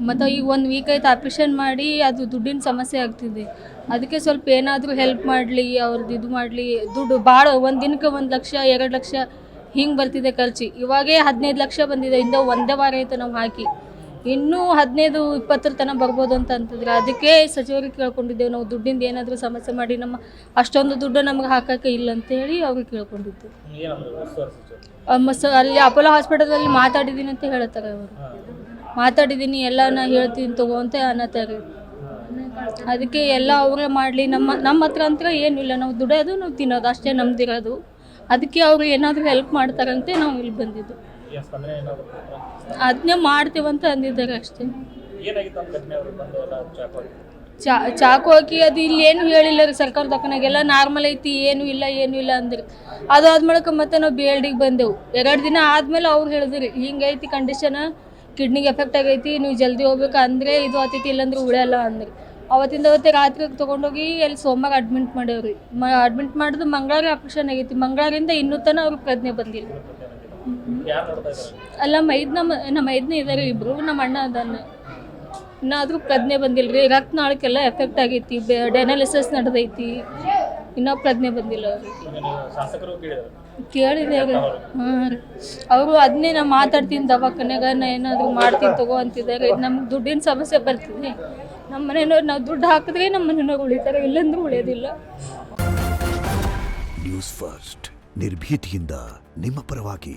ಮತ್ತು ಈಗ 1 ವೀಕ್ ಆಯ್ತು ಆಪ್ರೇಷನ್ ಮಾಡಿ, ಅದು ದುಡ್ಡಿನ ಸಮಸ್ಯೆ ಆಗ್ತಿದೆ. ಅದಕ್ಕೆ ಸ್ವಲ್ಪ ಏನಾದರೂ ಹೆಲ್ಪ್ ಮಾಡಲಿ, ಅವ್ರದ್ದು ಇದು ಮಾಡಲಿ. ದುಡ್ಡು ಭಾಳ, ಒಂದು ದಿನಕ್ಕೆ 1 ಲಕ್ಷ 2 ಲಕ್ಷ ಹಿಂಗೆ ಬರ್ತಿದೆ ಖರ್ಚು. ಇವಾಗೇ 15 ಲಕ್ಷ ಬಂದಿದೆ, ಇಂದ ಒಂದೇ ವಾರ ಆಯಿತು ನಾವು ಹಾಕಿ. ಇನ್ನೂ 15-20 ತನಕ ಬರ್ಬೋದು ಅಂತ ಅಂತಿದ್ರೆ. ಅದಕ್ಕೆ ಸಚಿವರಿಗೆ ಕೇಳ್ಕೊಂಡಿದ್ದೇವೆ, ನಾವು ದುಡ್ಡಿಂದ ಏನಾದರೂ ಸಮಸ್ಯೆ ಮಾಡಿ ನಮ್ಮ ಅಷ್ಟೊಂದು ದುಡ್ಡು ನಮ್ಗೆ ಹಾಕೋಕ್ಕೆ ಇಲ್ಲ ಅಂತೇಳಿ ಅವ್ರಿಗೆ ಕೇಳ್ಕೊಂಡಿದ್ದು. ಅಲ್ಲಿ ಅಪೋಲೋ ಹಾಸ್ಪಿಟಲಲ್ಲಿ ಮಾತಾಡಿದ್ದೀನಿ ಅಂತ ಹೇಳ್ತಾರೆ ಅವರು. ಮಾತಾಡಿದ್ದೀನಿ, ಎಲ್ಲ ನಾ ಹೇಳ್ತೀನಿ ತಗೋ ಅಂತ ಅನ್ನತ್ತಾರೆ. ಅದಕ್ಕೆ ಎಲ್ಲ ಅವರೇ ಮಾಡಲಿ. ನಮ್ಮ ಹತ್ರ ಅಂತ ಏನೂ ಇಲ್ಲ, ನಾವು ದುಡಿಯೋದು ನಾವು ತಿನ್ನೋದು ಅಷ್ಟೇ ನಮ್ದಿರೋದು. ಅದಕ್ಕೆ ಅವರು ಏನಾದರೂ ಹೆಲ್ಪ್ ಮಾಡ್ತಾರಂತೆ ನಾವು ಇಲ್ಲಿ ಬಂದಿದ್ದು. ಅದನ್ನೇ ಮಾಡ್ತೀವಂತ ಅಂದಿದ್ದಾರೆ ಅಷ್ಟೇ. ಚಾಕು ಹಾಕಿ ಅದು ಇಲ್ಲಿ ಏನು ಹೇಳಿಲ್ಲ ರೀ. ಸರ್ಕಾರ ದವಾಖಾನೆಗೆಲ್ಲ ನಾರ್ಮಲ್ ಐತಿ, ಏನೂ ಇಲ್ಲ ಅಂದ್ರಿ. ಅದು ಆದ್ಮೇಲೆ ಮತ್ತೆ ನಾವು BLDಗೆ ಬಂದೆವು. 2 ದಿನ ಆದಮೇಲೆ ಅವ್ರು ಹೇಳಿದ್ರಿ, ಹಿಂಗೈತಿ ಕಂಡೀಷನ್, ಕಿಡ್ನಿಗೆ ಎಫೆಕ್ಟ್ ಆಗೈತಿ, ನೀವು ಜಲ್ದಿ ಹೋಗ್ಬೇಕು, ಅಂದರೆ ಇದು ಆತೈತಿ, ಇಲ್ಲಾಂದ್ರೆ ಉಳಿಯಲ್ಲ ಅಂದ್ರಿ. ಅವತ್ತಿಂದ ಅವತ್ತೇ ರಾತ್ರಿ ತೊಗೊಂಡೋಗಿ ಅಲ್ಲಿ ಸೋಮವಾರ ಅಡ್ಮಿಟ್ ಮಾಡೇವ್ರಿ. ಅಡ್ಮಿಟ್ ಮಾಡಿದ್ದು ಮಂಗಳವಾರ ಆಪ್ರೇಷನ್ ಆಗೈತಿ. ಮಂಗಳವಾರಿಂದ ಇನ್ನೂ ತನಕ ಅವ್ರಿಗೆ ಪ್ರಜ್ಞೆ ಬಂದಿಲ್ಲ. ಅಲ್ಲ, ನಮ್ಮ ಮೈದ್ನ ಇದ್ದಾರೆ ಇಬ್ಬರು, ನಮ್ಮ ಅಣ್ಣ ಅದಾನ. ಇನ್ನಾದರೂ ಪ್ರಜ್ಞೆ ಬಂದಿಲ್ಲ ರೀ. ರಕ್ತನಾಳಕ್ಕೆಲ್ಲ ಎಫೆಕ್ಟ್ ಆಗೈತಿ, ಡಯಾಲಿಸಿಸ್ ನಡೆದೈತಿ, ಇನ್ನೂ ಪ್ರಜ್ಞೆ ಬಂದಿಲ್ಲ ಅವ್ರಿಗೆ. ಕೇಳಿದ್ದೇವೆ. ಹಾಂ ರೀ, ಅವರು ಅದನ್ನೇ ನಾನು ಮಾತಾಡ್ತೀನಿ ದವಾಖಾನೆಗೆ, ನಾ ಏನಾದರೂ ಮಾಡ್ತೀನಿ ತಗೋ ಅಂತಿದ್ದಾರೆ. ನಮ್ಗೆ ದುಡ್ಡಿನ ಸಮಸ್ಯೆ ಬರ್ತಿದೆ. ನಮ್ಮ ಮನೆಯವ್ರು ನಾವು ದುಡ್ಡು ಹಾಕಿದ್ರೆ ನಮ್ಮ ಮನೆಯವ್ರು ಉಳಿತಾರೆ, ಇಲ್ಲಂದ್ರೂ ಉಳಿಯೋದಿಲ್ಲ. ನ್ಯೂಸ್ ಫಸ್ಟ್, ನಿರ್ಭೀತಿಯಿಂದ ನಿಮ್ಮ ಪರವಾಗಿ.